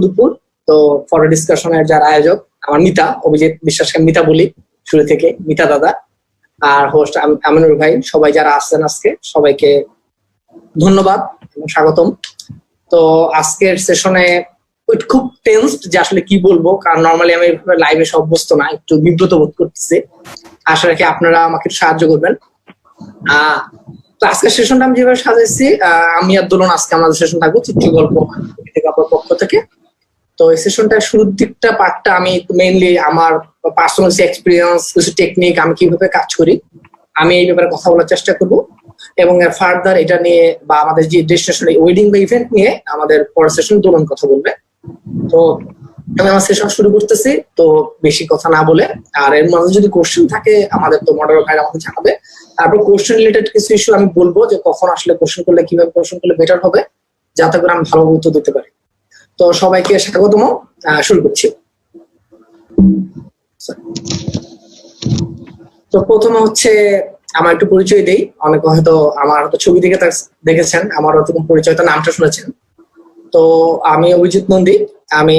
দুপুর। তো ফরেন ডিসকাশনের যারা আয়োজক, আমার মিতা, অভিজিৎ বিশ্বাসকে মিতা বলি শুরু থেকে, মিতা দাদা, আর হোস্ট আমিনুর ভাই, সবাই যারা আসছেন আজকে সবাইকে ধন্যবাদ এবং স্বাগতম। তো আজকের সেশনে খুব টেন্সড যে আসলে কি বলবো, কারণ নর্মালি আমি লাইভে অভ্যস্ত না, একটু বিব্রত বোধ করতেছি। আশা রাখি আপনারা আমাকে সাহায্য করবেন। তো আজকের সেশনটা আমি যেভাবে সাজাইছি, আমি আর দোলন আজকে আমাদের সেশন থাকবো চিত্র গল্প পক্ষ থেকে। তো এই সেশনটা শুরুর দিকটা পার্টটা আমি মেইনলি আমার পার্সোনাল এক্সপিরিয়েন্স, কিছু টেকনিক, আমি কিভাবে কাজ করি, আমি এই ব্যাপারে কথা বলার চেষ্টা করব। এবং ফার্দার এটা নিয়ে বা আমাদের যে ডেস্টিনেশন ওয়েডিং বা ইভেন্ট নিয়ে আমাদের পরের সেশন দোলন কথা বলবে। তো আমি আমার সেশন শুরু করতেছি, তো বেশি কথা না বলে, আর এর মধ্যে যদি কোশ্চেন থাকে আমাদের তো মডারেটর ভাই আমাকে জানাবে। তারপর কোশ্চেন রিলেটেড কিছু ইস্যু আমি বলবো যে কখন আসলে কোশ্চেন করলে, কিভাবে কোশ্চেন করলে বেটার হবে, যাতে করে আমি ভালো উত্তর দিতে পারি। তো সবাইকে স্বাগতম, শুরু করছি। তো প্রথমে হচ্ছে আমার একটু পরিচয় দেই। অনেকে হয়তো আমার হয়তো ছবি দেখেছেন, আমার হয়তো পরিচয়টা নামটা শুনেছেন। তো আমি অভিজিৎ নন্দী, আমি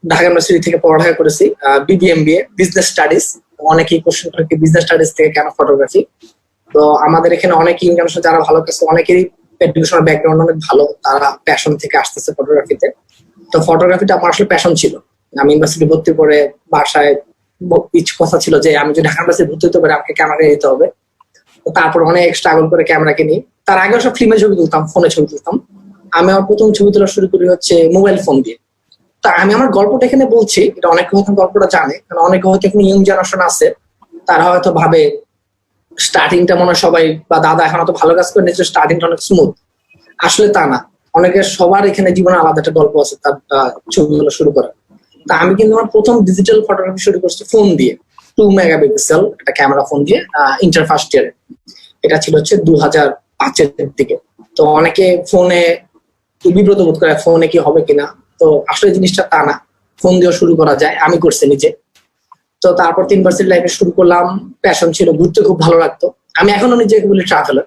ঢাকা ইউনিভার্সিটি থেকে পড়ালেখা করেছি BBMBA বিজনেস স্টাডিজ। অনেকেই কোশ্চেন করে বিজনেস স্টাডিজ থেকে কেন ফটোগ্রাফি। তো আমাদের এখানে অনেক ইন্টারন্যাশনাল যারা ভালো কাছে, অনেকেরই এডুকেশনাল ব্যাকগ্রাউন্ড অনেক ভালো, তারা প্যাশন থেকে আসতেছে ফটোগ্রাফিতে। তো ফটোগ্রাফিটা আমার আসলে প্যাশন ছিল। আমি ইউনিভার্সিটি ভর্তি করে বাসায় কথা ছিল যে আমি যদি ঢাকা ইউনিভার্সিটি ভর্তি হতে পারি আমাকে ক্যামেরা নিতে হবে। তো তারপর অনেক স্ট্রাগল করে ক্যামেরা কিনি। তার আগে সব ফিল্মে ছবি তুলতাম, ফোনে ছবি তুলতাম। আমি আমার প্রথম ছবি তোলা শুরু করি হচ্ছে মোবাইল ফোন দিয়ে। তা আমি আমার গল্পটা এখানে বলছি, এটা অনেকে হয়তো গল্পটা জানে, কারণ অনেকে হয়তো এখন ইয়ং জেনারেশন আছে, তারা হয়তো ভাবে স্টার্টিংটা মনে হয় সবাই বা দাদা এখন তো ভালো কাজ করে নিচ্ছে, স্টার্টিংটা অনেক স্মুথ। আসলে তা না, অনেকের সবার এখানে জীবনে আলাদা একটা গল্প আছে তার ছবিগুলো শুরু করার। তা আমি কিন্তু আমার প্রথম ডিজিটাল ফটোগ্রাফি শুরু করছি ফোন দিয়ে, 2 মেগাপিক্সেল একটা ক্যামেরা ফোন দিয়ে, ইন্টার ফার্স্ট ইয়ারে। এটা ছিল হচ্ছে 2005-এর দিকে। তো অনেকে ফোনে বিব্রত বোধ করে ফোনে কি হবে কিনা, তো আসলে জিনিসটা তা না, ফোন দিয়েও শুরু করা যায়, আমি করছি নিজে। তো তারপর 3 ভার্সিটি লাইফে শুরু করলাম, প্যাশন ছিল, ঘুরতে খুব ভালো লাগতো। আমি এখনো নিজেকে বলি traveller,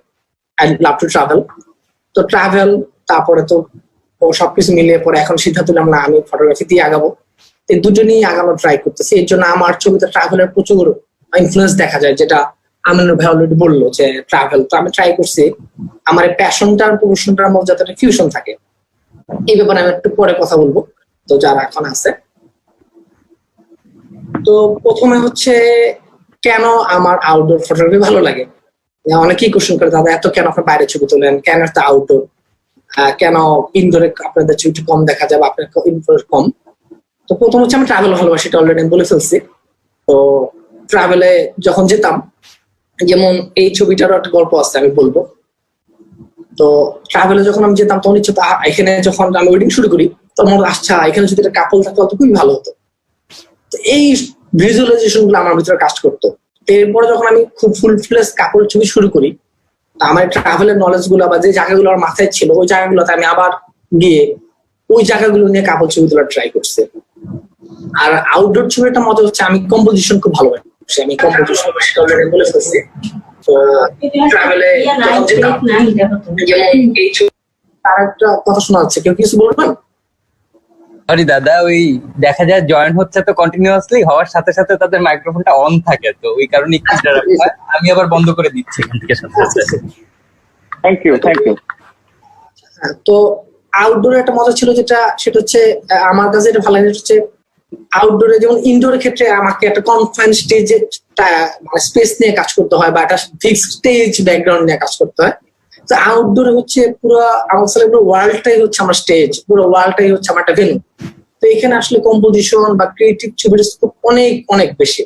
I love to travel. তো ট্রাভেল, তারপরে তো সবকিছু মিলিয়ে পরে এখন সিদ্ধান্ত নিলাম না আমি ফটোগ্রাফি দিয়ে আগাবো। এই দুটো নিয়ে আগানো ট্রাই করতেছি। এর জন্য আমার ছবিতে ট্রাভেলের প্রচুর ইনফ্লুয়েন্স দেখা যায়, যেটা আমিনুর ভাই অলরেডি বললো যে ট্রাভেল। তো আমি ট্রাই করছি আমার প্যাশনটার প্রফেশনটার মধ্যে যাতে একটা ফিউশন থাকে। এই ব্যাপারে আমি একটু পরে কথা বলবো, তো যারা এখন আছে। তো প্রথমে হচ্ছে কেন আমার আউটডোর ফটোগ্রাফি ভালো লাগে। অনেকেই কোশ্চেন করে দাদা এত কেন আপনার বাইরে ছবি তোলেন, কেন এত আউটডোর, কেন ইনডোরে আপনাদের ছবিটা কম দেখা যায় বা আপনার ইনডোর কম। তো প্রথম হচ্ছে আমি ট্রাভেল ভালোবাসি, এটা অলরেডি আমি বলে ফেলছি। তো ট্রাভেলে যখন যেতাম, যেমন এই ছবিটারও একটা গল্প আছে আমি বলবো। তো ট্রাভেলে যখন আমি যেতাম তখন ইচ্ছে এখানে যখন আমি ওয়েডিং শুরু করি তখন আচ্ছা এখানে যদি একটা কাপল থাকতো তো খুবই ভালো হতো। তো এই ভিজুয়ালাইজেশন গুলো আমার ভিতরে কাজ করতো। এরপরে যখন আমি খুব ফুল ফ্লেজ কাপল ছবি শুরু করি, আমার ট্রাভেলের নলেজ গুলো বা যে জায়গাগুলো আমার মাথায় ছিল ওই জায়গাগুলোতে আমি আবার গিয়ে ওই জায়গাগুলো নিয়ে কাপল ছবি তোলার ট্রাই করছি। আর আউটডোর ছবিটা মজা হচ্ছে আমি কম্পোজিশন খুব ভালো পাই, আমি কম্পোজিশন বলে ফেলছি। তো ট্রাভেলে যেমন এই তার একটা কথা শোনা যাচ্ছে, কেউ কিছু বলবেন? সরি দাদা, ওই দেখা যায় জয়েন হচ্ছে তো কন্টিনিউয়াসলি হওয়ার সাথে সাথে তাদের মাইক্রোফোনটা অন থাকে, তো ওই কারণে একটু আমি আবার বন্ধ করে দিচ্ছি এখান থেকে সাথে সাথে। Thank you. তো আউটডোরে একটা মজা ছিল যেটা, সেটা হচ্ছে আমার কাছে এটা ভালো লাগে হচ্ছে আউটডোরে যেমন ইনডোরের ক্ষেত্রে আমাকে একটা কনফাইন স্টেজে মানে স্পেস নিয়ে কাজ করতে হয় বা একটা ফিক্সড স্টেজ ব্যাকগ্রাউন্ড নিয়ে কাজ করতে হয়। তো আউটডোরে হচ্ছে পুরো আমার সাথে পুরো ওয়ার্ল্ডটাই হচ্ছে আমার স্টেজ, পুরো ওয়ার্ল্ডটাই হচ্ছে আমার একটা ভেন্যু। তো এখানে আসলে কম্পোজিশন বা ক্রিয়েটিভ ছবির স্কোপ অনেক অনেক বেশি।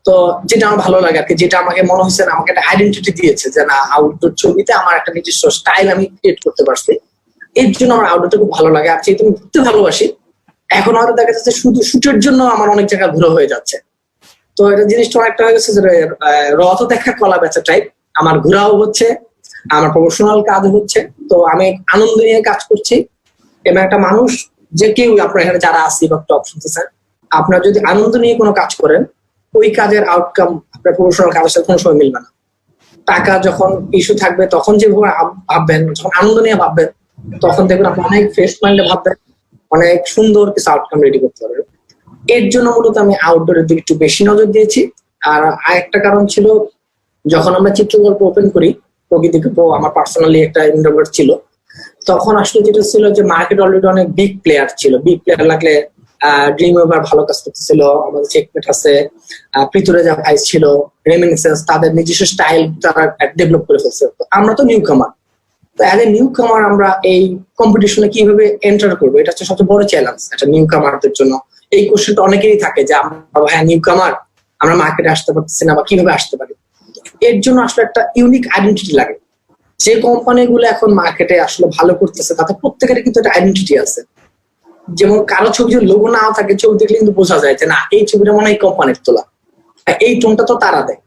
তো যেটা আমার ভালো লাগে আর কি, যেটা আমাকে মনে হচ্ছে আমাকে একটা আইডেন্টিটি দিয়েছে যে না আউটডোর ছবিতে আমার একটা নিজস্ব স্টাইল আমি ক্রিয়েট করতে পারছি। এর জন্য আমার আউটডোরটা খুব ভালো লাগে। আর যেহেতু আমি ঘুরতে ভালোবাসি, এখন হয়তো দেখা যাচ্ছে শুধু শুটের জন্য আমার অনেক জায়গা ঘুরে হয়ে যাচ্ছে। তো এটা জিনিসটা অনেকটা হয়ে গেছে যে রথ দেখা কলা বেচা টাইপ, আমার ঘোরাও হচ্ছে, আমার প্রফেশনাল কাজ হচ্ছে। তো আমি আনন্দ নিয়ে কাজ করছি। এবং একটা মানুষ যে কেউ আপনার এখানে যারা আসি বা টপ শুনতেছেন, আপনার যদি আনন্দ নিয়ে কোনো কাজ করেন, ওই কাজের আউটকাম আপনার প্রফেশনাল কাজের সাথে কোনো সময় মিলবে না। টাকা যখন ইস্যু থাকবে তখন যেভাবে ভাববেন, যখন আনন্দ নিয়ে ভাববেন তখন দেখবেন আপনি অনেক ফ্রেশ মাইন্ডে ভাববেন, অনেক সুন্দর কিছু আউটকাম রেডি করতে পারবে। এর জন্য মূলত আমি আউটডোরের দিকে একটু বেশি নজর দিয়েছি। আর আরেকটা কারণ ছিল, যখন আমরা চিত্রকল্প ওপেন করি, প্রকৃতি গল্প আমার পার্সোনালি একটা ইন্ট্রোভার্ট ছিল, তখন আসলে যেটা ছিল যে মার্কেট অলরেডি অনেক বিগ প্লেয়ার ছিল। বিগ প্লেয়ার লাগলে ড্রিম ওভার ভালো কাজ করতেছিল, আমাদের চেকমেট আছে, পৃথুরাজা ভাইস ছিল, রেমিনিসেন্স, তাদের নিজস্ব স্টাইল তারা ডেভেলপ করে ফেলছে। তো আমরা তো নিউ কামার, তো অ্যাজ এ নিউ কামার আমরা এই কম্পিটিশনে কিভাবে এন্টার করবো, এটা হচ্ছে সবচেয়ে বড় চ্যালেঞ্জ একটা নিউ কামারদের জন্য। এই কোশ্চেনটা অনেকেরই থাকে যে আমরা হ্যাঁ নিউ কামার, আমরা মার্কেটে আসতে পারতেছি না বা কিভাবে আসতে পারি। এর জন্য আসলে একটা ইউনিক আইডেন্টিটি লাগে। যে কোম্পানিগুলো এখন মার্কেটে আসলে ভালো করতেছে তাদের প্রত্যেকের কিন্তু একটা আইডেন্টিটি আছে। যেমন কারো ছবি যদি লোগো নাও থাকে, ছবি দেখলে কিন্তু বোঝা যায় যে না এই ছবিটা মনে হয় কোম্পানির তোলা, এই টোনটা তো তারা দেয়।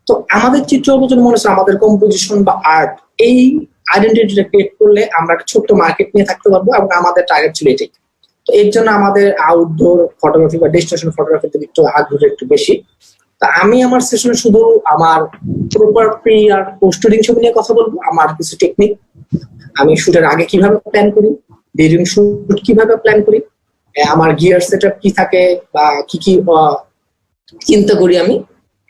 তো আমাদের চিত্র যদি মনে হচ্ছে আমাদের কম্পোজিশন বা আর্ট এই আইডেন্টিটিটা ক্রিয়েট করলে আমরা একটা ছোট্ট মার্কেট নিয়ে থাকতে পারবো, এবং আমাদের টার্গেট ছিল এটাই। তো এর জন্য আমাদের আউটডোর ফটোগ্রাফি বা ডেস্টিনেশন ফটোগ্রাফিতে একটু আগ্রহ একটু বেশি। তা আমি আমার সেশনে শুধু আমার প্রপার প্রি আর পোস্ট ওয়েডিং ছবি নিয়ে কথা বলবো, আমার কিছু টেকনিক, আমি শুটের আগে কিভাবে প্ল্যান করি, ডিউরিং শুট কিভাবে প্ল্যান করি, আমার গিয়ার সেটআপ কি থাকে বা কি কি চিন্তা করি, আমি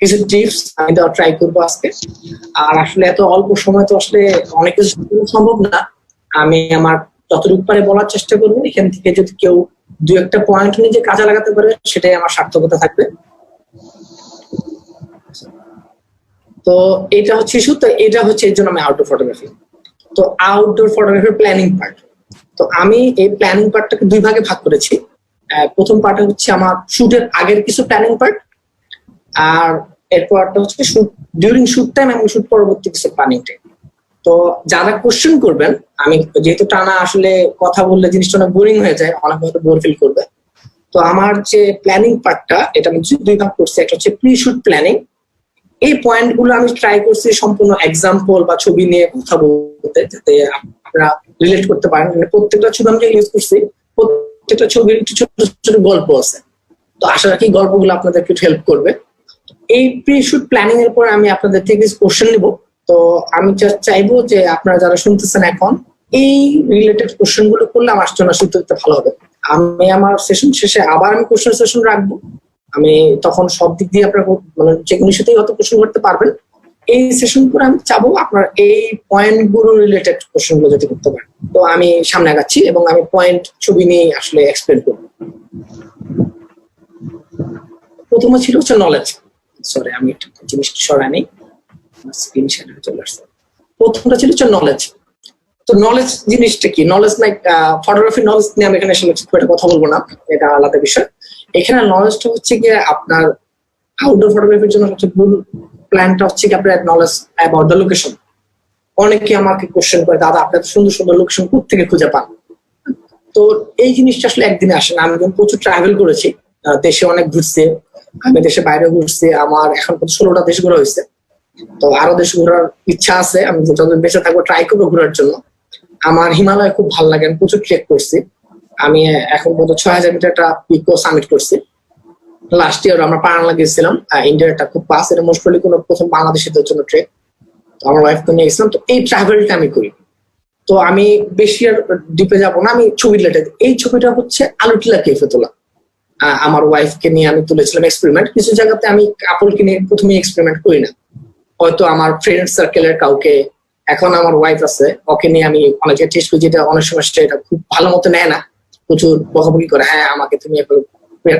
কিছু টিপস আমি দেওয়ার ট্রাই করবো আজকে। আর আসলে এত অল্প সময় তো আসলে অনেক কিছু সম্ভব না, আমি আমার যতটুকু পারে বলার চেষ্টা করবো। এখান থেকে যদি কেউ দু একটা পয়েন্ট নিজে কাজে লাগাতে পারে সেটাই আমার সার্থকতা থাকবে। তো এটা হচ্ছে ইস্যু। তো এটা হচ্ছে এর জন্য আমি আউটডোর ফটোগ্রাফি। তো আউটডোর ফটোগ্রাফির প্ল্যানিং পার্ট, তো আমি এই প্ল্যানিং পার্টটাকে দুই ভাগে ভাগ করেছি। প্রথম পার্ট হচ্ছে আমার শুটের আগের কিছু প্ল্যানিং পার্ট, আর এরপরটা হচ্ছে শুট ডিউরিং শুট টাইম এবং শুট পরবর্তী কিছু প্ল্যানিং টাইম। তো যারা কোশ্চেন করবেন, আমি যেহেতু টানা আসলে কথা বললে জিনিসটা অনেক বোরিং হয়ে যায়, অনেক হয়তো বোর ফিল করবে। তো আমার যে প্ল্যানিং পার্টটা এটা আমি দুই ভাগ করছি। একটা হচ্ছে প্রি শুট প্ল্যানিং, এই পয়েন্ট গুলো আমি ট্রাই করছি সম্পূর্ণ এক্সাম্পল বা ছবি নিয়ে কথা বলতে, যাতে আপনারা রিলেট করতে পারেন। মানে প্রত্যেকটা ছবি আমি ইউজ করছি, প্রত্যেকটা ছবির একটু ছোট ছোট গল্প আছে। তো আশা রাখি গল্পগুলো আপনাদের একটু হেল্প করবে। এই প্রি শুট প্ল্যানিং এর পরে আমি আপনাদের থেকে কোশ্চেন নিব। তো আমি জাস্ট চাইবো যে আপনারা যারা শুনতেছেন এখন, এই রিলেটেড কোশ্চেন গুলো করলে আমার জন্য শুনতে ভালো হবে। আমি আমার সেশন শেষে আবার আমি কোশ্চেন সেশন রাখবো। আমি তখন সব দিক দিয়ে আপনার মানে যে কোনো সাথেই হয়তো কোশ্চেন করতে পারবেন। এই সেশন করে আমি চাবো আপনার এই পয়েন্ট গুলো রিলেটেড কোশ্চেন গুলো যদি করতে পারেন। তো আমি সামনে আগাচ্ছি এবং আমি পয়েন্ট ছবি নিয়ে আসলে এক্সপ্লেন করবো। প্রথমে ছিল হচ্ছে নলেজ। সরি, আমি একটা জিনিস সরাই নেই, স্ক্রিন শেয়ার চলে আসছে। প্রথমটা ছিল হচ্ছে নলেজ। তো নলেজ জিনিসটা কি? নলেজ লাইক ফটোগ্রাফি নলেজ নিয়ে আমি এখানে আসলে খুব একটা কথা বলবো না, এটা আলাদা বিষয়। এখানে নলেজটা হচ্ছে গিয়ে আপনার আউটডোর ফটোগ্রাফির জন্য সবচেয়ে মূল প্ল্যানটা হচ্ছে কি আপনার নলেজ অ্যাবাউট দ্য লোকেশন। অনেকে আমাকে কোশ্চেন করে, দাদা আপনি সুন্দর সুন্দর লোকেশন কোথেকে খুঁজে পান? তো এই জিনিসটা আসলে একদিনে আসে না। আমি প্রচুর ট্রাভেল করেছি, দেশে অনেক ঘুরছি, আমি দেশে বাইরে ঘুরছি, আমার এখন 16টা দেশ ঘোরা হয়েছে। তো আরো দেশ ঘোরার ইচ্ছা আছে, আমি যত বেঁচে থাকবো ট্রাই করবো ঘোরার জন্য। আমার হিমালয় খুব ভালো লাগে, আমি প্রচুর ট্রেক করছি। আমি এখন পর্যন্ত 6000 মিটার একটা পিকো সামিট করছি। লাস্ট ইয়ার আমরা পারানলা গেছিলাম, ইন্ডিয়ার একটা খুব পাস, এটা মোস্ট প্রবলি কোনো প্রথম বাংলাদেশিদের জন্য ট্রেক। তো আমার ওয়াইফকে নিয়ে গেছিলাম। তো এই ট্রাভেলটা আমি করি। তো আমি বেশি আর ডিপে যাবো না, আমি ছবি রিলেটেড। এই ছবিটা হচ্ছে আলুটিলা কেফে তোলা, আমার ওয়াইফকে নিয়ে আমি তুলেছিলাম এক্সপেরিমেন্ট। কিছু জায়গাতে আমি কাপড়কে নিয়ে প্রথমে এক্সপেরিমেন্ট করি না, হয়তো আমার ফ্রেন্ড সার্কেলের কাউকে, এখন আমার ওয়াইফ আছে, ওকে নিয়ে আমি অনেক টেস্ট করি, যেটা অনেক সময় এটা খুব ভালো মতো নেয় না, প্রচুর বকাবকি করে, হ্যাঁ আমাকে তুমি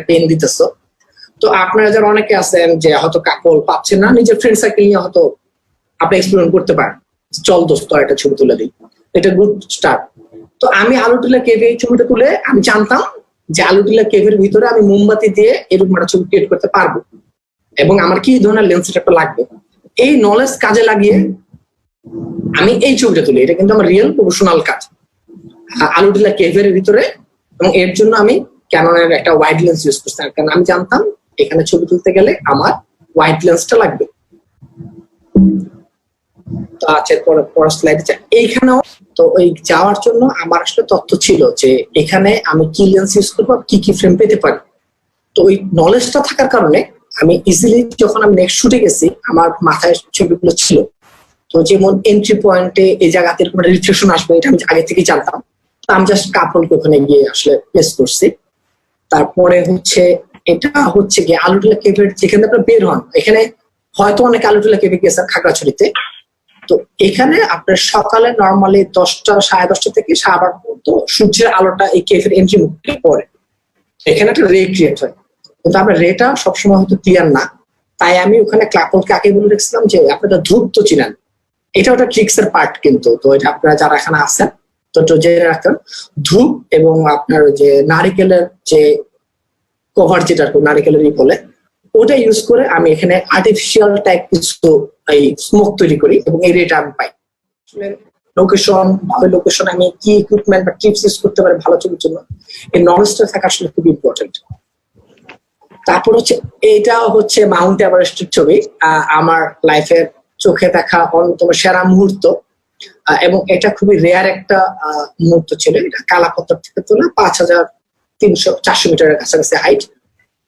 পেন দিতেছো। তো আপনারা যারা অনেকে আছেন যে হয়তো কাপড় পাচ্ছেন না, নিজের ফ্রেন্ড সার্কেল নিয়ে হয়তো আপনি এক্সপেরিমেন্ট করতে পারেন, চল দোস্ত একটা ছবি তুলে দিই, এটা গুড স্টার্ট। তো আমি আলুটিলা কেভে এই ছবিটা তুলে আমি জানতাম যে আলুটিলা কেভের ভিতরে আমি মোমবাতি দিয়ে এরকম একটা ছবি ক্রিয়েট করতে পারবো, এবং আমার কি ধরনের লেন্স সেটআপটা লাগবে। এই নলেজ কাজে লাগিয়ে আমি এই ছবিটা তুলি। এটা কিন্তু আমার রিয়েল প্রফেশনাল কাজ আলুটিলা কেভের ভিতরে, এবং এর জন্য আমি ক্যাননের একটা ওয়াইড লেন্স ইউজ করছি, কারণ আমি জানতাম এখানে ছবি তুলতে গেলে আমার ওয়াইড লেন্সটা লাগবে। তো আছে পরের স্লাইডে এইখানেও। তো ওই যাওয়ার জন্য আমার আসলে তথ্য ছিল যে এখানে আমি কি লেন্স ইউজ করবো, কি কি ফ্রেম পেতে পারি। তো ওই নলেজটা থাকার কারণে আমি ইজিলি যখন আমি নেক্সট শুটে গেছি, আমার মাথায় ছবিগুলো ছিল। তো যেমন এন্ট্রি পয়েন্টে এই জায়গাতে এরকম রিফ্লেকশন আসবে, এটা আমি আগে থেকেই জানতাম। আমি জাস্ট কাপড়কে ওখানে গিয়ে আসলে প্লেস করছি। তারপরে হচ্ছে এটা হচ্ছে গিয়ে আলুটুলা কেভের যেখানে আপনার বের হন, এখানে হয়তো অনেকে আলুটুলা কেভে গেছেন খাগড়াছড়িতে। তো এখানে আপনার সকালে নর্মালি 10টা 10:30 থেকে 12:30 পর্যন্ত সূর্যের আলোটা এই কেভের এন্ট্রি মুখে পড়ে, এখানে একটা রে ক্রিয়েট হয়, কিন্তু আপনার রেটা সবসময় হয়তো ক্লিয়ার না। তাই আমি ওখানে ক্লাপলকে আগে বলে রেখেছিলাম যে আপনারা ধূপ তো চিনেন, এটা ওটা ট্রিক্স এর পার্ট, কিন্তু তো এটা আপনারা যারা এখানে আছেন তো একটু জেনে রাখতেন। ধূপ এবং আপনার যে নারিকেলের যে কভার, যেটা নারিকেলের বলে, ওটা ইউজ করে আমি এখানে আর্টিফিশিয়াল টাইপ কিছু এই স্মোক তৈরি করি এবং এই রেট আমি পাই। লোকেশন ভাবে লোকেশন আমি কি ইকুইপমেন্ট বা টিপস ইউজ করতে পারি ভালো ছবির জন্য, এই নলেজটা থাকা আসলে খুব ইম্পর্টেন্ট। তারপর হচ্ছে এটা হচ্ছে মাউন্ট এভারেস্টের ছবি, আমার লাইফের চোখে দেখা অন্যতম সেরা মুহূর্ত, এবং এটা খুবই রেয়ার একটা মুহূর্ত ছিল। এটা কালাপত্তর থেকে তোলা 5300-400 মিটারের কাছাকাছি হাইট।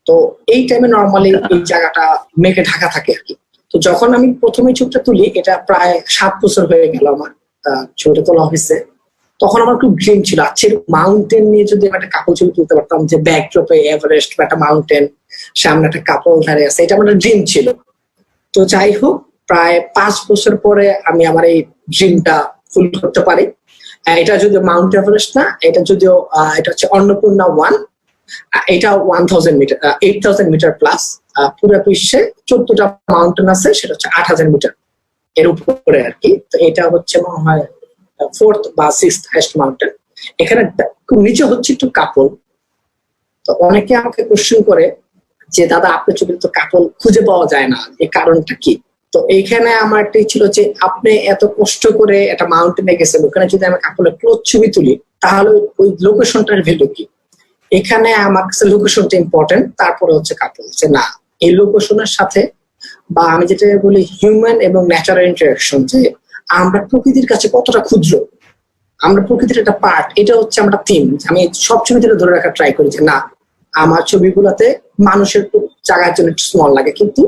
তো এই টাইমে নর্মালি এই জায়গাটা মেঘে ঢাকা থাকে আর কি। তো যখন আমি প্রথমে ছবিটা তুলি, এটা প্রায় 7 বছর হয়ে গেল আমার ছবিটা তোলা হয়েছে, তখন আমার খুব ড্রিম ছিল আচ্ছা মাউন্টেন নিয়ে যদি আমি একটা কাপল ছবি তুলতে পারতাম, যে ব্যাকড্রপে এভারেস্ট বা একটা মাউন্টেন, সামনে একটা কাপল ধারে আছে, এটা আমার ড্রিম ছিল। তো যাই হোক, প্রায় 5 বছর পরে আমি আমার এই ড্রিমটা ফুল করতে পারি। এটা যদিও মাউন্ট এভারেস্ট না, এটা যদিও এটা হচ্ছে অন্নপূর্ণা 1, এটা 1000 মিটার 8000 মিটার প্লাস। পুরো বিশ্বে 14টা মাউন্টেন আছে, সেটা হচ্ছে 8000 মিটার এর উপরে আর কি। তো এটা হচ্ছে মনে হয় 4th বা 6th হাইস্ট মাউন্টেন। এখানে খুব নিচে হচ্ছে একটু কাপল। তো অনেকে আমাকে কোশ্চেন করে যে দাদা আপনার ছবিতে তো কাপল খুঁজে পাওয়া যায় না, এই কারণটা কি? তো এইখানে আমার একটাই ছিল যে আপনি এত কষ্ট করে একটা মাউন্টেনে গেছেন, ওখানে যদি আমি কাপলের ক্লোজ ছবি তুলি তাহলে ওই লোকেশনটার ভ্যালু কি? এখানে আমার কাছে লোকেশনটা ইম্পর্টেন্ট, তারপরে হচ্ছে কাপল। যে না, এই লোকেশনের সাথে বা আমি যেটা বলি হিউম্যান এবং ন্যাচারাল ইন্টারাকশন, যে আমরা প্রকৃতির কাছে কতটা ক্ষুদ্র, আমরা প্রকৃতির একটা পার্ট, এটা হচ্ছে আমরা থিম। আমি সব ছবিতে ধরে রাখার ট্রাই করি যে না, আমার ছবিগুলোতে মানুষের জায়গার জন্য একটু স্মল লাগে, কিন্তু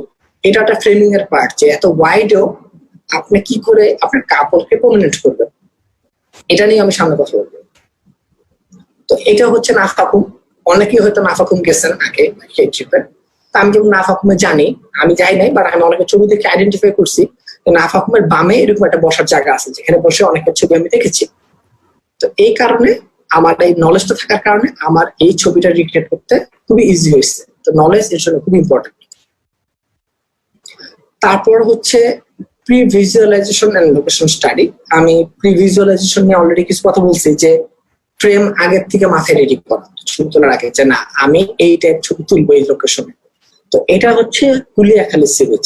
এটা একটা ফ্রেমিং এর পার্ট, যে এত ওয়াইডও আপনি কি করে আপনার কাপলকে প্রমিনেন্ট করবেন, এটা নিয়ে আমি সামনে কথা বলবো। তো এটা হচ্ছে নাফাকুম। অনেকেই হয়তো নাফাকুম গেছেন আগে সেই ট্রিপে। তা আমি যেমন নাফাকুমে জানি, আমি যাই নাই, বাট আমি অনেকের ছবি দেখে আইডেন্টিফাই করছি নাফাকুমের বামে এরকম একটা বসার জায়গা আছে, যেখানে বসে অনেকের ছবি আমি দেখেছি। তো এই কারণে আমার এই নলেজটা থাকার কারণে আমার এই ছবিটা রিক্রিয়েট করতে খুবই ইজি হয়েছে। তো নলেজ এর জন্য খুব ইম্পর্টেন্ট। তারপর হচ্ছে pre visualization and location study. আমি প্রি ভিজুয়ালাইজেশন নিয়ে অলরেডি কিছু কথা বলছি, যে ফ্রেম আগের থেকে মাথায় রেডি করা ছবি তোলার আগে, যে না আমি এই টাইপ ছবি তুলবো এই লোকেশনে। তো এটা হচ্ছে কুলিয়াখালী সি বিচ।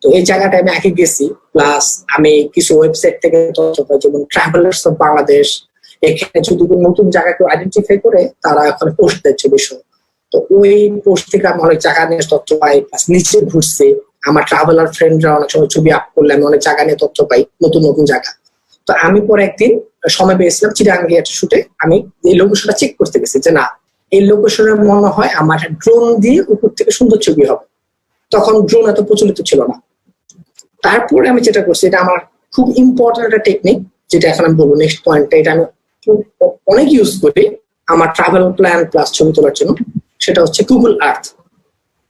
তো এই জায়গাটা আমি আগে গেছি, প্লাস আমি কিছু ওয়েবসাইট থেকে তথ্য পাই, যেমন ট্রাভেলার্স অফ বাংলাদেশ। এখানে যদি কোনো নতুন জায়গা কেউ আইডেন্টিফাই করে, তারা ওখানে পোস্ট দিচ্ছে বিষয়। তো ওই পোস্ট থেকে আমি অনেক জায়গা নিয়ে তথ্য পাই, প্লাস নিচে ঘুরছে আমার ট্রাভেলার ফ্রেন্ডরা অনেক সময় ছবি আপ করলে আমি অনেক জায়গা নিয়ে তথ্য পাই, নতুন নতুন জায়গা। তো আমি পরে একদিন সময় পেয়েছিলাম চিটাগাঙ্গে একটা শুটে, আমি এই লোকেশনটা চেক করতে গেছি যে না এই লোকেশনে মনে হয় আমার ড্রোন দিয়ে উপর থেকে সুন্দর ছবি হবে। তখন ড্রোন এত প্রচলিত ছিল না। তারপরে আমি যেটা করছি, এটা আমার খুব ইম্পর্টেন্ট একটা টেকনিক, যেটা এখন আমি বলবো নেক্সট পয়েন্টটা, এটা আমি অনেক ইউজ করি আমার ট্রাভেল প্ল্যান প্লাস ছবি তোলার জন্য। সেটা হচ্ছে গুগল আর্থ।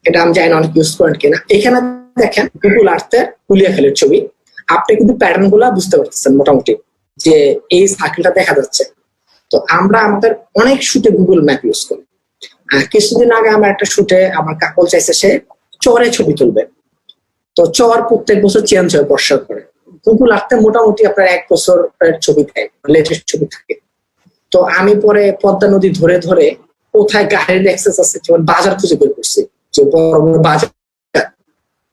এটা আমি জানি না অনেক ইউজ করেন কিনা। এখানে দেখেন গুগল আর্থে কুলিয়াখালীর ছবি, আপনি কিন্তু প্যাটার্ন গুলা বুঝতে পারতেছেন মোটামুটি, যে এই সার্কেলটা দেখা যাচ্ছে। তো আমরা আমাদের অনেক শুটে গুগল ম্যাপ ইউজ করি। কিছুদিন আগে আমার একটা শুটে আমার কাপল চাইছে সে চরে ছবি তুলবে। তো চর প্রত্যেক বছর চেঞ্জ হয় বর্ষার পরে। গুগল আর্থে মোটামুটি আপনার 1 বছরের ছবি দেয়, লেটেস্ট ছবি থাকে। তো আমি পরে পদ্মা নদী ধরে ধরে কোথায় গাড়ির অ্যাক্সেস আছে, যেমন বাজার খুঁজে বের করছি, যে বড় বড় বাজার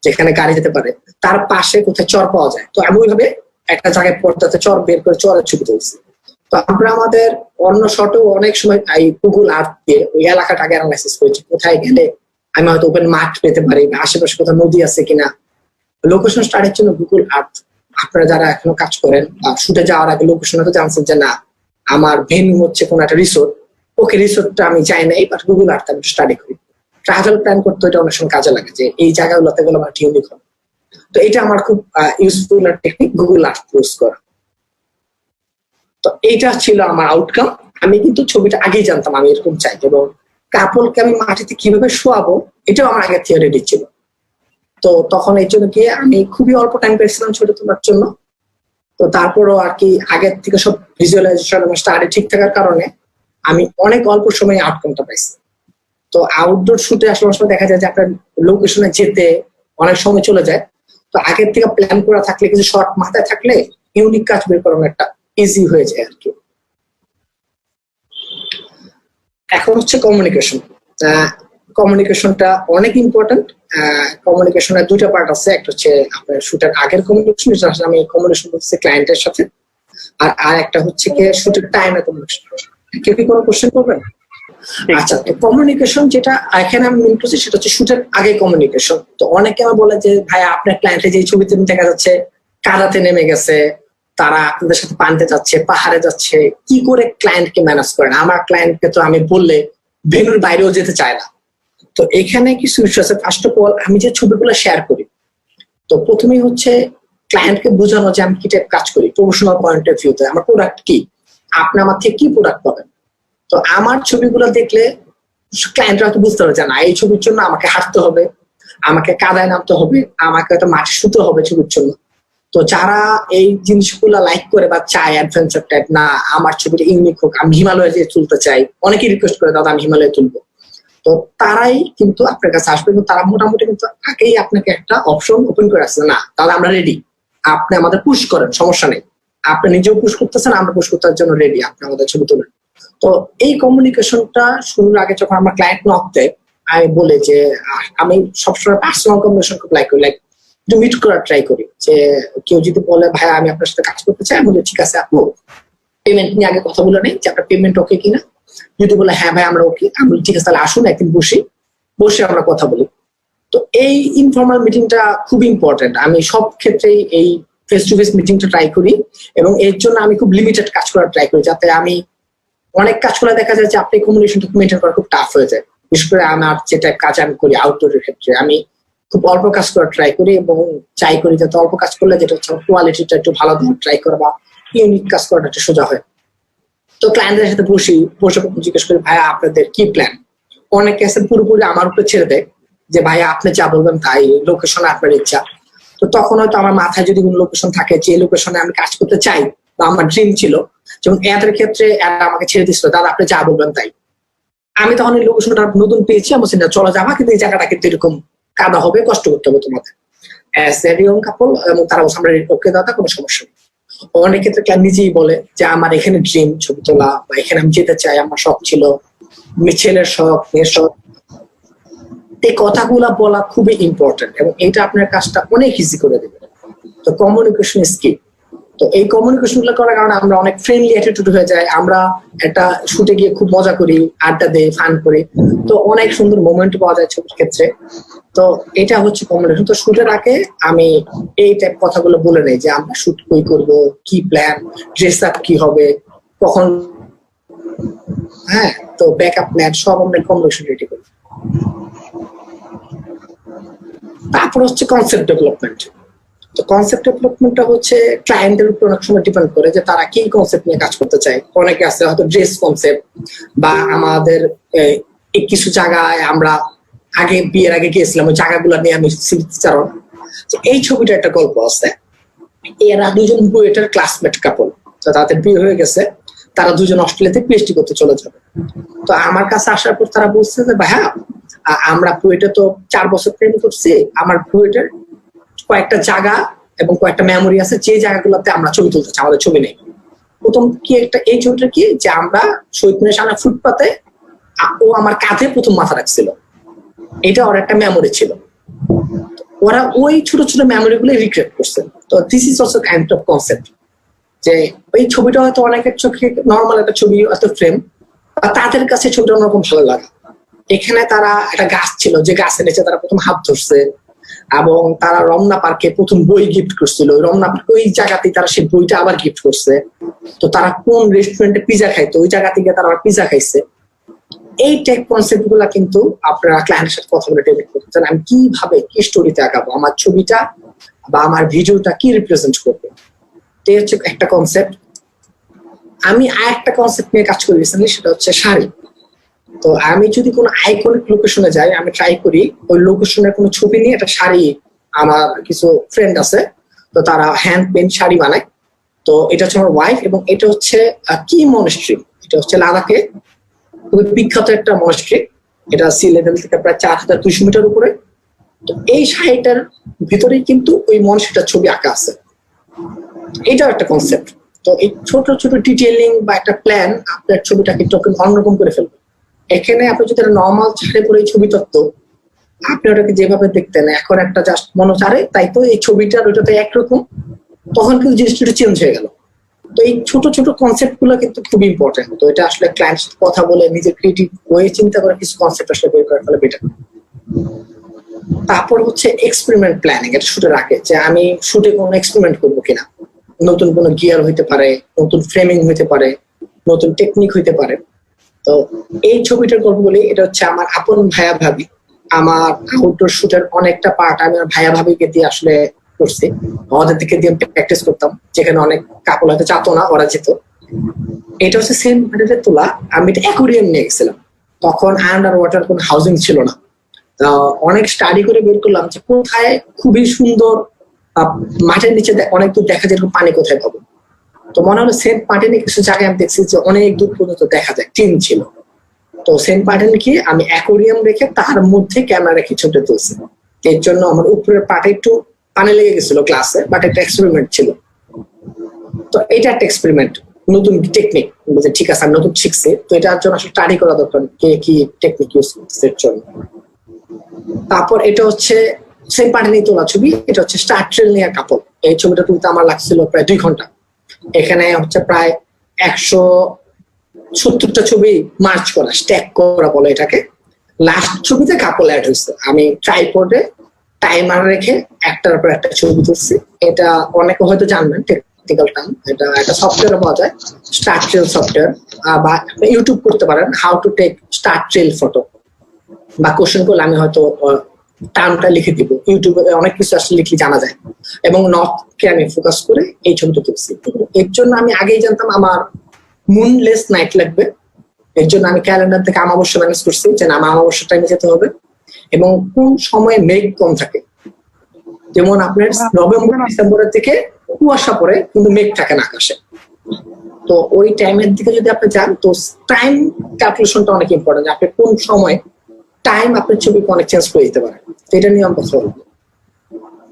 যেখানে গাড়ি যেতে পারে, তার পাশে কোথায় চর পাওয়া যায়। তো আমি ওইভাবে একটা জায়গায় পর্দাতে চর বের করে চরের ছবি তুলছি। তো আমরা আমাদের অন্য শটেও অনেক সময় এই গুগল আর্থ দিয়ে ওই এলাকাটাকে অ্যানালাইসিস করেছি, কোথায় গেলে আমি হয়তো ওপেন মাঠ পেতে পারি, আশেপাশে কোথাও নদী আছে কিনা। লোকেশন স্টাডির জন্য গুগল আর্থ, আপনারা যারা এখনো কাজ করেন বা শুটে যাওয়ার আগে লোকেশন হয়তো জানছেন যে না আমার ভেন্যু হচ্ছে কোন একটা রিসোর্ট, ওকে রিসোর্টটা আমি চাই না, বাট গুগল আর্থ আমি স্টাডি করি। ট্রাভেল প্ল্যান করতে এটা অনেক সময় কাজে লাগে, যে এই জায়গাগুলোতে গেলে আমার ইউনিক হবে। তো এটা আমার খুব useful technique, Google Earth use করা। তো এইটা ছিল আমার আউটকাম। আমি কিন্তু ছবিটা আগেই জানতাম আমি এরকম চাই, এবং কাপলকে আমি মাটিতে কিভাবে শোয়াবো এটাও আমার আগে থেকে রেডি ছিল। তো তখন এই জন্য গিয়ে আমি খুবই অল্প টাইম পেয়েছিলাম ছবি তোলার জন্য। তো তারপরও আর কি আগের থেকে সব ভিজুয়ালাইজেশন এবং স্টাডি ঠিক থাকার কারণে আমি অনেক অল্প সময়ে আউটকামটা পাইছি। তো আউটডোর শুটে আসলে সময় দেখা যায় যে আপনার লোকেশনে যেতে অনেক সময় চলে যায়। তো আগের থেকে প্ল্যান করা থাকলে, কিছু শর্ট মাথায় থাকলে ইউনিক কাজ বের করানো একটা ইজি হয়ে যায় আর কি। এখন হচ্ছে কমিউনিকেশন। কমিউনিকেশনটা অনেক ইম্পর্টেন্ট। কমিউনিকেশনের দুইটা পার্ট আছে, একটা হচ্ছে আপনার শুটের আগের কমিউনিকেশন, যেটা আসলে আমি কমিউনিকেশন করছি ক্লায়েন্টের সাথে, আর একটা হচ্ছে কি শুটের টাইমে কমিউনিকেশন। কেউ কি কোনো কোশ্চেন করবেন? আচ্ছা, তো কমিউনিকেশন যেটা এখানে আমি মিন করছি সেটা হচ্ছে শুটের আগে কমিউনিকেশন। তো অনেকে আমার বলে যে ভাই আপনার ক্লায়েন্টে যে ছবিতে দেখা যাচ্ছে কাদাতে নেমে গেছে, তারা আপনাদের সাথে পানিতে যাচ্ছে, পাহাড়ে যাচ্ছে, কি করে ক্লায়েন্টকে ম্যানেজ করেন? আমার ক্লায়েন্টকে তো আমি বললে ভেন্যুর বাইরেও যেতে চায় না। তো এখানে কিছু ইস্যু আছে। ফার্স্ট অফ অল, আমি যে ছবিগুলো শেয়ার করি, তো প্রথমেই হচ্ছে ক্লায়েন্টকে বোঝানো যে আমি কি টাইপ কাজ করি প্রফেশনাল পয়েন্ট অফ ভিউতে, আমার প্রোডাক্ট কি, আপনি আমার থেকে কি প্রোডাক্ট পাবেন। তো আমার ছবিগুলো দেখলে ক্লায়েন্টরা হয়তো বুঝতে পারবে যে না, এই ছবির জন্য আমাকে হাঁটতে হবে, আমাকে কাদায় নামতে হবে, আমাকে হয়তো মাটি শুতে হবে ছবির জন্য। তো যারা এই জিনিসগুলো লাইক করে বা চায় অ্যাডভেঞ্চার টাইপ, না আমার ছবিটা ইউনিক হোক, আমি হিমালয়ে যেয়ে তুলতে চাই, অনেকেই রিকোয়েস্ট করে দাদা আমি হিমালয়ে তুলবো, তো তারাই কিন্তু আপনার কাছে আসবে। এবং তারা মোটামুটি কিন্তু আগেই আপনাকে একটা অপশন ওপেন করে আসছে, না তাহলে আমরা রেডি, আপনি আমাদের পুশ করেন, সমস্যা নেই, আপনি নিজেও পুশ করতেছেন, আমরা পুশ করতে জন্য রেডি, আপনি আমাদের ছবি তুলেন। তো এই কমিউনিকেশনটা শুরুর আগে যখন আমার ক্লায়েন্ট নক দেয়, আমি বলি যে আমি সবসময় পার্সোনাল কমিউনিকেশন খুব লাইক করি, লাইক একটু মিট করার ট্রাই করি। যে কেউ যদি বলে ভাই আমি আপনার সাথে কাজ করতে চাই, আমি বলি ঠিক আছে আপু পেমেন্ট নিয়ে আগে কথা বলে নেই যে আপনার পেমেন্ট ওকে কিনা। যদি বলে হ্যাঁ ভাই আমরা ওকে, আমি ঠিক আছে তাহলে আসুন একদিন বসে আমরা কথা বলি। তো এই ইনফর্মাল মিটিংটা খুব ইম্পর্টেন্ট। আমি সব ক্ষেত্রেই এই ফেস টু ফেস মিটিংটা ট্রাই করি, এবং এর জন্য আমি খুব লিমিটেড কাজ করার ট্রাই করি, যাতে আমি অনেক কাজ করে দেখা যায় যে আপনি কমিউনিকেশনটা মেনটেন করা খুব টাফ হয়ে যায়। বিশেষ করে আমার যেটা কাজ আমি করি আউটডোরের ক্ষেত্রে, আমি খুব অল্প কাজ করার ট্রাই করি, এবং চাই করি যাতে অল্প কাজ করলে যেটা হচ্ছে কোয়ালিটিটা একটু ভালো দেওয়ার ট্রাই করা বা ইউনিক কাজ করাটা একটু সোজা হয়। তো ক্লায়েন্টদের সাথে বসে জিজ্ঞেস করি ভাইয়া আপনাদের কি প্ল্যান। অনেকে আছে পুরোপুরি আমার উপরে ছেড়ে দেয় যে ভাইয়া আপনি যা বলবেন তাই, লোকেশন আপনার ইচ্ছা। তো তখন হয়তো আমার মাথায় যদি কোনো লোকেশন থাকে যে লোকেশনে আমি কাজ করতে চাই বা আমার ড্রিম ছিল, যেমন এদের ক্ষেত্রে এরা আমাকে ছেড়ে দিচ্ছিল দাদা আপনি যা বলবেন তাই। আমি তখন এই লোকেশনটা নতুন পেয়েছি, আমার চিন্তা চলো যাবা, কিন্তু এই জায়গাটা কিন্তু এরকম কাদা হবে, কষ্ট করতে হবে তোমাদের কাপল। এবং তারা বলছে আমরা ওকে দাদা কোনো সমস্যা নেই। অনেক ক্ষেত্রে ক্লায়েন্ট নিজেই বলে যে আমার এখানে ড্রিম ছবি তোলা, বা এখানে আমি যেতে চাই, আমার শখ ছিল, ছেলের শখ, মেয়ের শখ। এই কথাগুলা বলা খুবই ইম্পর্টেন্ট, এবং এটা আপনার কাজটা অনেক ইজি করে দেবে। তো কমিউনিকেশন ইজ কি। তো এই কমিউনিকেশন গুলো করার কারণে আমরা অনেক ফ্রেন্ডলি অ্যাটিটিউড হয়ে যায়, আমরা একটা শুটে গিয়ে খুব মজা করি, আড্ডা দেই, ফান করি, তো অনেক সুন্দর মোমেন্ট পাওয়া যায় ছবির ক্ষেত্রে। তো এটা হচ্ছে কমিউনিকেশন। তো শুটের আগে আমি এই টাইপ কথাগুলো বলে নেই যে আমরা শুট কই করবো, কি প্ল্যান, ড্রেস আপ কি হবে, কখন, হ্যাঁ, তো ব্যাকআপ প্ল্যান সব আমরা কমিউনিকেশন রেডি করি। তারপর হচ্ছে কনসেপ্ট ডেভেলপমেন্ট। তো কনসেপ্ট ডেভেলপমেন্টটা হচ্ছে ক্লায়েন্টের উপর অনেক সময় ডিপেন্ড করে যে তারা কি কনসেপ্ট নিয়ে কাজ করতে চায়। অনেকে আছে হয়তো ড্রেস কনসেপ্ট, বা আমাদের কিছু জায়গায় আমরা আগে বিয়ের আগে গিয়েছিলাম, ওই জায়গাগুলো নিয়ে আমি স্মৃতিচারণ। এই ছবিটা একটা গল্প আছে। এরা দুজন বুয়েটের ক্লাসমেট কাপল, তো তাদের বিয়ে হয়ে গেছে, তারা দুজন অস্ট্রেলিয়াতে পিএইচডি করতে চলে যাবে। তো আমার কাছে আসার পর তারা বলছে যে ভাইয়া আমরা বুয়েটে তো 4 বছর প্রেম করছি, আমার বুয়েটের কয়েকটা জায়গা এবং কয়েকটা মেমোরি আছে যে জায়গাগুলোতে আমরা ছবি তুলতে চাই, আমাদের ছবি নেই। প্রথম কি একটা এই ছবিটা কি যে আমরা শহীদ মিনারের সামনে ফুটপাতে ও আমার কাঁধে প্রথম মাথা রাখছিল, এটা ওর একটা মেমোরি ছিল। ওরা ওই ছোট ছোট মেমোরি গুলো রিক্রিয়েট করছে। তো this is also kind of concept, যে ওই ছবিটা হয়তো অনেকের চোখে নর্মাল একটা ছবি, হয়তো ফ্রেম, তাদের কাছে ছবিটা অন্যরকম ভালো লাগে। এখানে তারা একটা গাছ ছিল, যে গাছের নিচে তারা প্রথম হাত ধরছে, এবং তারা রমনা পার্কে প্রথম বই গিফট করছিল, রমনা পার্কে ওই জায়গাতেই তারা সেই বইটা আবার গিফট করছে। তো তারা কোন রেস্টুরেন্টে পিজা খাইতো, ওই জায়গা থেকে তারা পিজা খাইছে। এই টাইপ কনসেপ্ট গুলা কিন্তু আপনারা ক্লায়েন্টের সাথে কথা বলে ডেভেলপ করতে চান, আমি কিভাবে কি স্টোরিতে আঁকাবো, আমার ছবিটা বা আমার ভিডিওটা কি রিপ্রেজেন্ট করবে, এই হচ্ছে একটা কনসেপ্ট। আমি আরেকটা কনসেপ্ট নিয়ে কাজ করি রিসেন্টলি, সেটা হচ্ছে শাড়ি। তো আমি যদি কোনো আইকনিক লোকেশনে যাই, আমি ট্রাই করি ওই লোকেশনের কোনো ছবি নিয়ে একটা শাড়ি, আমার কিছু ফ্রেন্ড আছে তো তারা হ্যান্ড পেন্ট শাড়ি বানায়। তো এটা হচ্ছে আমার ওয়াইফ, এবং এটা হচ্ছে কি মনেস্ট্রি, এটা হচ্ছে লাদাখে খুবই বিখ্যাত একটা মনেস্ট্রি। এটা সি লেভেল থেকে প্রায় 4200 মিটার উপরে। তো এই শাড়িটার ভিতরেই কিন্তু ওই মনেস্ট্রিটার ছবি আঁকা আছে। এটাও একটা কনসেপ্ট। তো এই ছোট ছোট ডিটেইলিং বা একটা প্ল্যান আপনার ছবিটাকে একটু অন্যরকম করে ফেলবে। এখানে আপনি যদি নর্মাল ছাড়ে পরে এই ছবি তত্ত্ব, আপনি ওটাকে যেভাবে দেখতেন এখন একটা জাস্ট মনে চারে তাই তো এই ছবিটার ওইটাতে একরকম, তখন কিন্তু জিনিসটা চেঞ্জ হয়ে গেল। তো এই ছোট ছোট কনসেপ্ট গুলো কিন্তু খুব ইম্পর্টেন্ট। তো এটা আসলে ক্লায়েন্টের সাথে কথা বলে নিজের ক্রিয়েটিভ ওয়ে চিন্তা করে কিছু কনসেপ্ট আসলে বের করে ফেলে বেটার। তারপর হচ্ছে এক্সপেরিমেন্ট প্ল্যানিং, এটা শুটের আগে যে আমি শুটে কোনো এক্সপেরিমেন্ট করবো কিনা, নতুন কোনো গিয়ার হইতে পারে, নতুন ফ্রেমিং হইতে পারে, নতুন টেকনিক হইতে পারে। তো এই ছবিটার গল্পগুলি, এটা হচ্ছে আমার আপন ভাইয়া ভাবি। আমার আউটডোর শুটের অনেকটা পার্ট আমি আমার ভাইয়া ভাবিকে দিয়ে আসলে করছি, ওদের দিকে দিয়ে প্র্যাকটিস করতাম, যেখানে অনেক কাপড় হয়তো চাতো না, ওরা যেত। এটা হচ্ছে সেম ম্যাটেরিয়াল তোলা, আমি এটা অ্যাকোয়ারিয়াম নিয়ে গেছিলাম। তখন আন্ডার ওয়াটার কোনো হাউজিং ছিল না। অনেক স্টাডি করে বের করলাম যে কোথায় খুবই সুন্দর মাটির নিচে অনেক দূর দেখা যায় পানি কোথায় পাবো। তো মনে হলো সেন্ট মার্টিনে কিছু জায়গায় আমি দেখছি যে অনেক দূর পর্যন্ত দেখা যায়, টিন ছিল। তো সেন্ট মার্টিনে গিয়ে আমি অ্যাকোয়ারিয়াম রেখে তার মধ্যে ক্যামেরা রেখে ছবি তুলছি। এর জন্য আমার উপরের পাটে একটু পানি লেগে গেছিল গ্লাসে, বাট একটা এক্সপেরিমেন্ট ছিল। তো এটা একটা এক্সপেরিমেন্ট, নতুন টেকনিক, ঠিক আছে আমি নতুন শিখছি, তো এটার জন্য আসলে স্টাডি করা দরকার কে কি টেকনিক ইউজ করতেছে এর জন্য। তারপর এটা হচ্ছে সেন্ট মার্টিনে তোলা ছবি, এটা হচ্ছে স্টার ট্রেল নিয়ে কাপড়। এই ছবিটা তুলতে আমার লাগছিল প্রায় 2 ঘন্টা। এখানে হচ্ছে প্রায় 170টা ছবি মার্চ করা, স্ট্যাক করা বলে এটাকে। লাস্ট ছবিতে কাপল অ্যাড হয়েছে, আমি ট্রাইপডে টাইমার রেখে একটার পর একটা ছবি তুলছি। এটা অনেকে হয়তো জানবেন টেকনিক্যাল টার্ম, এটা একটা সফটওয়্যার পাওয়া যায়, স্টার ট্রেল সফটওয়্যার, বা ইউটিউব করতে পারেন how to take star trail photo, বা কোশ্চেন করলে আমি হয়তো টার্মটা লিখে দিব, ইউটিউবে অনেক কিছু আসলে লিখলে জানা যায়। এবং নর্থকে আমি ফোকাস করে এই ছবিটা তুলছি। এর জন্য আমি আগেই জানতাম আমার মুনলেস নাইট লাগবে। এর জন্য আমি ক্যালেন্ডার থেকে আমাবস্যা ম্যানেজ করছি যে না, আমার আমাবস্যা টাইমে যেতে হবে, এবং কোন সময় মেঘ কম থাকে। যেমন আপনার নভেম্বর ডিসেম্বরের থেকে কুয়াশা পড়ে কিন্তু মেঘ থাকে না আকাশে। তো ওই টাইমের দিকে যদি আপনি যান, তো টাইম ক্যালকুলেশনটা অনেক ইম্পর্টেন্ট, আপনি কোন সময় টাইম আপনার ছবিকে অনেক চেঞ্জ করে দিতে পারে। তো এটা নিয়ে আমি কথা বলবো।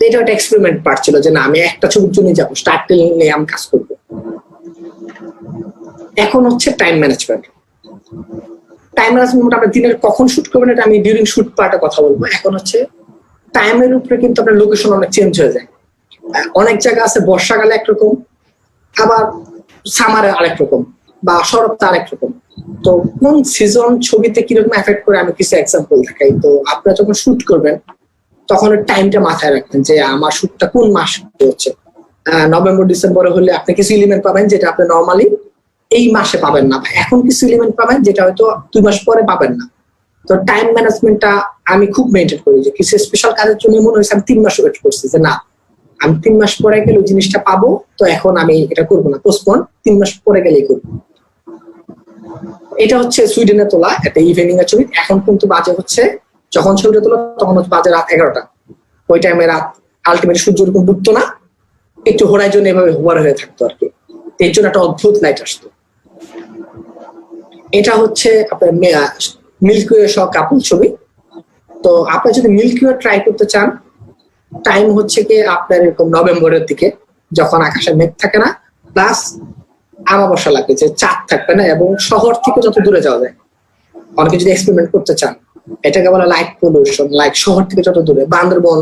এটা একটা এক্সপেরিমেন্ট পার্ট ছিল যে না, আমি একটা ছবির জন্য যাবো, স্টার্ট নিয়ে আমি কাজ করবো। এখন হচ্ছে টাইম ম্যানেজমেন্ট। টাইম ম্যানেজমেন্ট আপনার দিনের কখন শুট করবেন এটা আমি ডিউরিং শুট পার্টে কথা বলবো। এখন হচ্ছে টাইমের উপরে কিন্তু আপনার লোকেশন অনেক চেঞ্জ হয়ে যায়। অনেক জায়গা আছে বর্ষাকালে একরকম, আবার সামারে আরেক রকম, বা শরৎতে আরেক রকম। তো কোন সিজন ছবিতে কিরকম এফেক্ট করে আমি কিছু এক্সাম্পল দেখাই। তো আপনারা যখন শুট করবেন তখন টাইমটা মাথায় রাখবেন যে আমার শুটটা কোন মাস হচ্ছে। নভেম্বর ডিসেম্বরে হলে আপনি কিছু এলিমেন্ট পাবেন যেটা আপনি নর্মালি এই মাসে পাবেন না, এখন কিছু এলিমেন্ট পাবেন যেটা হয়তো 2 মাস পরে পাবেন না। তো টাইম ম্যানেজমেন্টটা আমি খুব মেনটেন করি, যে কিছু স্পেশাল কাজের জন্য মনে হয়েছে আমি 3 মাস ওয়েট করছি যে না, আমি 3 মাস পরে গেলে ওই জিনিসটা পাবো, তো এখন আমি এটা করবো না, পোস্টপোন 3 মাস পরে গেলেই করবো। এটা হচ্ছে সুইডেনে তোলা একটা ইভিনিং এর ছবি। এখন কিন্তু বাজে হচ্ছে, যখন ছবিটা তোলা তখন হচ্ছে বাজে রাত 11টা। ওই টাইমে রাত আলটিমেটলি সূর্য এরকম ডুবতো না, একটু হোরাইজন এভাবে হোভার হয়ে থাকতো আর কি। এর জন্য একটা অদ্ভুত লাইট আসতো। এটা হচ্ছে আপনার মিল্কি ওয়ে সহ কাপল ছবি। তো আপনি যদি মিল্কি ওয়ে ট্রাই করতে চান, টাইম হচ্ছে কি আপনার এরকম নভেম্বরের দিকে, যখন আকাশে মেঘ থাকে না, প্লাস আমাবস্যা লাগবে, যে চাঁদ থাকবে না, এবং শহর থেকে যত দূরে যাওয়া যায়। অনেকে যদি এক্সপেরিমেন্ট করতে চান, এটাকে বলা লাইট পলিউশন, লাইক শহর থেকে যত দূরে, Bandarban,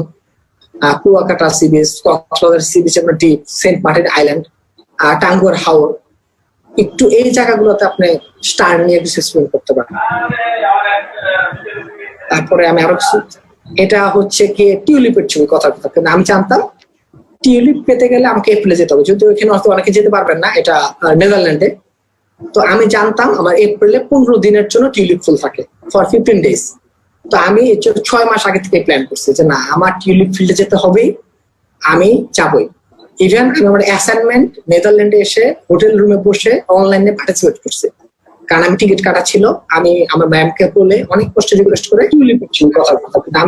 Kuakata sea beach, Cox's Bazar sea beach, আপনার ডিপ, Saint Martin island, Tanguar Haor, একটু এই জায়গাগুলোতে আপনি স্টার নিয়ে কিছু এক্সপেরিমেন্ট করতে পারেন। তারপরে আমি আরো কিছু, এটা হচ্ছে কি টিউলিপের ছবি। কথা কিন্তু আমি জানতাম টিউলিপ পেতে গেলে আমাকে এপ্রিলে যেতে হবে, যদিও এখানে হয়তো অনেকে যেতে পারবেন না, এটা নেদারল্যান্ডে। তো আমি জানতাম আমার এপ্রিলে 15 দিনের জন্য টিউলিপ ফুল থাকে, ফর 15 ডেজ। তো আমি 6 মাস আগে থেকে প্ল্যান করছি যে না, আমার টিউলিপ ফিল্ডে যেতে হবেই, আমি যাবই। ইভেন আমি আমার অ্যাসাইনমেন্ট নেদারল্যান্ডে এসে হোটেল রুমে বসে অনলাইনে পার্টিসিপেট করছি, কারণ আমি টিকিট কাটা ছিল। আমি আমার ম্যামকে বলে অনেক কষ্ট রিকোয়েস্ট করে টিউলিপ করছি কথা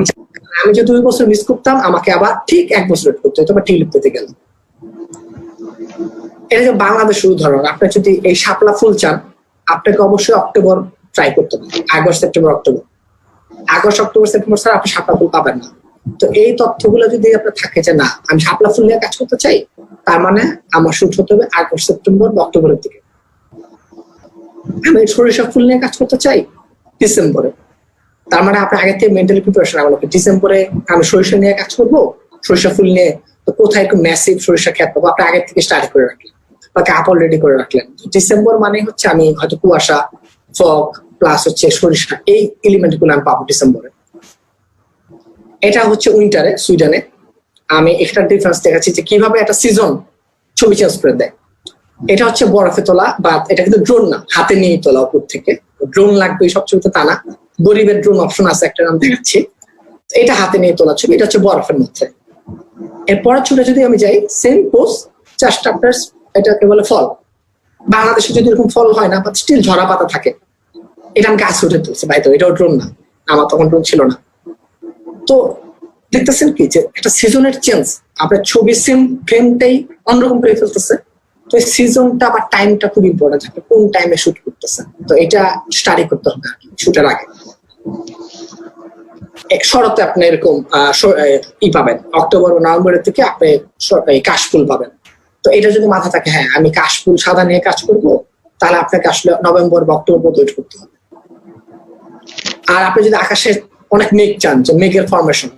আমি যে 2 বছর মিস করতাম, আমাকে আবার ঠিক 1 বছর ওয়েট করতে হতো টিউলিপ পেতে গেলে। এটা যে বাংলাদেশের উদাহরণ। আপনি যদি এই শাপলা ফুল চান, আপনাকে অবশ্যই অক্টোবর ট্রাই করতে হবে, August September October. August October September ছাড়া আপনি শাপলা ফুল পাবেন না। তো এই তথ্যগুলো যদি আপনার থাকে যে না আমি শাপলা ফুল নিয়ে কাজ করতে চাই, তার মানে আমার শুট হতে হবে আগস্ট সেপ্টেম্বর বা অক্টোবরের দিকে। আমি সরিষা ফুল নিয়ে কাজ করতে চাই ডিসেম্বরে, তার মানে আপনি আগে থেকে মেন্টালি প্রিপারেশন রাখবেন। ডিসেম্বরে আমি সরিষা নিয়ে কাজ করবো, সরিষা ফুল নিয়ে, তো কোথায় একটু ম্যাসিভ সরিষা খেত পাবো আপনি আগে থেকে স্টার্ট করে রাখলেন বা কাপড় রেডি করে রাখলেন। ডিসেম্বর মানে হচ্ছে আমি হয়তো কুয়াশা, ফগ প্লাস হচ্ছে সরিষা, এই এলিমেন্ট গুলো আমি পাবো ডিসেম্বরে। এটা হচ্ছে উইন্টারে সুইডেনে। আমি একটা ডিফারেন্স দেখাচ্ছি যে কিভাবে একটা সিজন ছবি চেঞ্জ করে দেয়। এটা হচ্ছে বরফে তোলা, বা এটা কিন্তু ড্রোন না, হাতে নিয়ে তোলা উপর থেকে। ড্রোন লাগবে সব ছবিতে তা না, গরিবের ড্রোন অপশন আছে, একটা নাম দেখাচ্ছি। এটা হাতে নিয়ে তোলা ছবি, এটা হচ্ছে বরফের মধ্যে। এরপরের ছবিটা যদি আমি যাই, সেম পোজ, জাস্ট আপনার এটাকে বলে ফল। বাংলাদেশে যদি এরকম ফল হয় না, বা স্টিল ঝরা পাতা থাকে, এটা আমি গাছ উঠে তুলছি ভাই, তো এটাও ড্রোন না, আমার তখন ড্রোন ছিল না। তো দেখতেছেন কি যে একটা সিজনের চেঞ্জ, আপনার ছবি সেম ফ্রেমটাই অন্যরকম করে ফেলতেছে। তো এই সিজনটা বা টাইমটা খুব ইম্পর্টেন্ট, আপনি কোন টাইমে শুট করতেছেন, তো এটা স্টাডি করতে হবে আর কি শুটের আগে। এক শরতে আপনি এরকম পাবেন, অক্টোবর ও নভেম্বরের থেকে আপনি কাশফুল পাবেন। তো এটা যদি মাথা থাকে হ্যাঁ আমি কাশফুল সাদা নিয়ে কাজ করব, তাহলে আপনাকে আসলে নভেম্বর বা অক্টোবর পর্যন্ত ওয়েট করতে হবে। আর আপনি যদি আকাশে অনেক মেঘ চান, যে মেঘের ফরমেশন,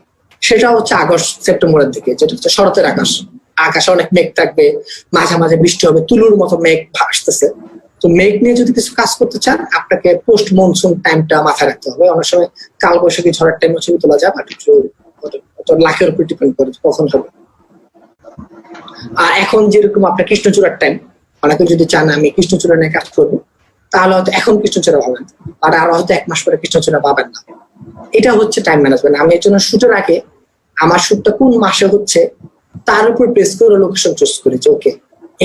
সেটা হচ্ছে আগস্ট সেপ্টেম্বরের দিকে, যেটা হচ্ছে শরতের আকাশ। আকাশে অনেক মেঘ থাকবে, মাঝে মাঝে বৃষ্টি হবে, তুলোর মতো মেঘ ভাসতেছে। তো মেঘ নিয়ে যদি কিছু কাজ করতে চান, আপনাকে পোস্ট মনসুন টাইমটা মাথায় রাখতে হবে। অনেক সময় কাল বৈশাখী ঝড়ের টাইমে ছবি তোলা যায়, বাট লাখের উপর ডিপেন্ড করে কখন হবে। আর এখন যেরকম আপনার কৃষ্ণচূড়ার টাইম, অনেকে যদি চান আমি কৃষ্ণচূড়া নিয়ে কাজ করবো, তাহলে হয়তো এখন কৃষ্ণচূড়া পাবেন, আর হয়তো 1 মাস পরে কৃষ্ণচূড়া পাবেন না। এটা হচ্ছে টাইম ম্যানেজমেন্ট। আমি এর জন্য শুটের আগে আমার শুটটা কোন মাসে হচ্ছে তার উপর বেস করে লোকেশন চুজ করি, যে ওকে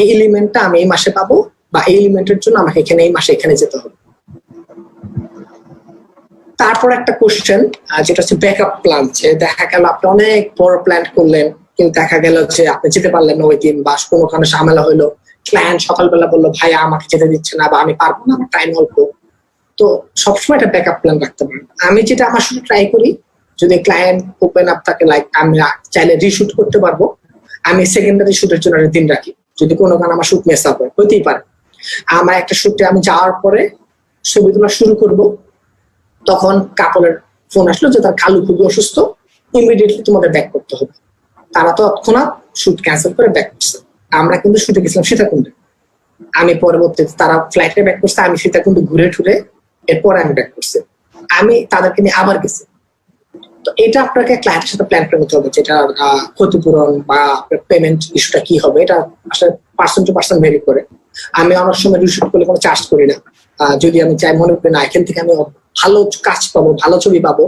এই এলিমেন্টটা আমি এই মাসে পাবো, বা এই এলিমেন্টের জন্য আমাকে এখানে এই মাসে এখানে যেতে হবে। তারপর একটা কোশ্চেন যেটা হচ্ছে ব্যাকআপ প্ল্যান। যে দেখা গেল আপনি অনেক বড় প্ল্যান করলেন, কিন্তু দেখা গেল যে আপনি যেতে পারলেন না ওই দিন, বা কোনোখানে ঝামেলা হইলো, ক্লায়েন্ট সকালবেলা বললো ভাই আমাকে যেতে দিচ্ছে না, বা আমি পারবো না, আমার টাইম অল্প। তো সবসময় একটা ব্যাকআপ প্ল্যান রাখতে পারেন। আমি যেটা আমার শুধু ট্রাই করি, যদি ক্লায়েন্ট ওপেন আপ থাকে, লাইক আমি চাইলে রিশুট করতে পারবো, আমি সেকেন্ডারি শুটের জন্য একটা দিন রাখি। যদি কোনো কারণে আমার শুট মিস আপ হয়, হইতেই পারে, আমার একটা শুটে আমি যাওয়ার পরে ছবি তোলা শুরু করব, তখন কাপলের ফোন আসলো যে তার খালু খুবই অসুস্থ, ইমিডিয়েটলি তোমাদের ব্যাক করতে হবে। তারা তো তৎক্ষণাৎ শুট ক্যান্সেল করে ব্যাক করছে। আমরা কিন্তু শুটে গেছিলাম সীতাকুণ্ডে, আমি পরবর্তীতে তারা ফ্লাইটে ব্যাক করছে, আমি সীতাকুণ্ডে ঘুরে টুরে এরপরে আমি ব্যাক করছি, আমি তাদেরকে নিয়ে আবার গেছি। তো এটা আপনাকে ক্লায়েন্টের সাথে প্ল্যান করে নিতে হবে, যেটা ক্ষতিপূরণ বা পেমেন্ট ইস্যুটা কি হবে, এটা আসলে পার্সন টু পার্সন ভেরি করে। আমি অনেক সময় রিশুট করলে কোনো চার্জ করি না। যদি আমি চাই মনে করি না এখান থেকে আমি ভালো কাজ পাবো, ভালো ছবি পাবো,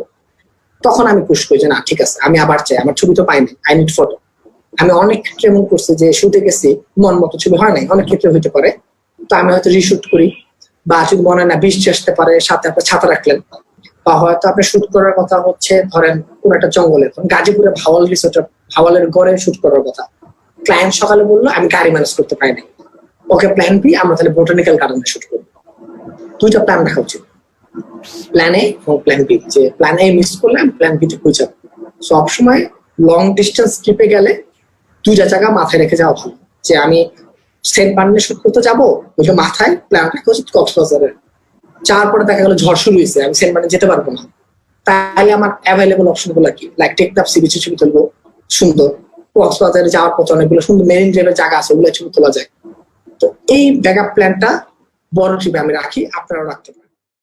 তখন আমি পুশ করি যে না ঠিক আছে আমি আবার চাই, আমার ছবি তো পাইনি, আই নিড ফটো। আমি অনেক ক্ষেত্রে এমন করছি যে শুটে গেছি, মন মতো ছবি হয় নাই, অনেক ক্ষেত্রে হইতে পারে, তো আমি হয়তো রিশুট করি। বা যদি মনে হয় না বৃষ্টি আসতে পারে, সাথে আপনার ছাতা রাখলেন। বা হয়তো আপনি শুট করার কথা হচ্ছে ধরেন কোন একটা জঙ্গলে, গাজীপুরে ভাওয়াল রিসোর্ট, ভাওয়ালের গড়ে শুট করার কথা, ক্লায়েন্ট সকালে বললো আমি গাড়ি ম্যানেজ করতে পারি নাই, ওকে প্ল্যান বি, আমরা তাহলে বোটানিক্যাল গার্ডেনে শুট করবো। 2টা প্ল্যান রাখা উচিত, প্ল্যান এ এবং প্ল্যান বি। যে প্ল্যান এ মিস করলে আমি প্ল্যান বি তে খুঁজে। সবসময় লং ডিস্টেন্স ট্রিপে গেলে 2টা জায়গা মাথায় রেখে যাওয়া ভালো। যে আমি সেন্ট মার্টিনে শুট করতে যাবো, ওইটা মাথায় প্ল্যান রাখা উচিত কক্সবাজারের। যাওয়ার পরে দেখা গেল ঝড় শুরু হয়েছে, আমি সেন্ট মার্টিন যেতে পারবো না, তাহলে আমার অ্যাভেলেবল অপশন গুলো কি, লাইক টেকনাফ সি বিচে ছবি তুলবো সুন্দর, কক্সবাজারে যাওয়ার পথে অনেকগুলো সুন্দর মেরিন ড্রাইভের জায়গা আছে, ওগুলো ছবি তোলা যায়। তো এই ব্যাকআপ প্ল্যানটা বড় ট্রিপে আমি রাখি, আপনারাও রাখতে পারেন।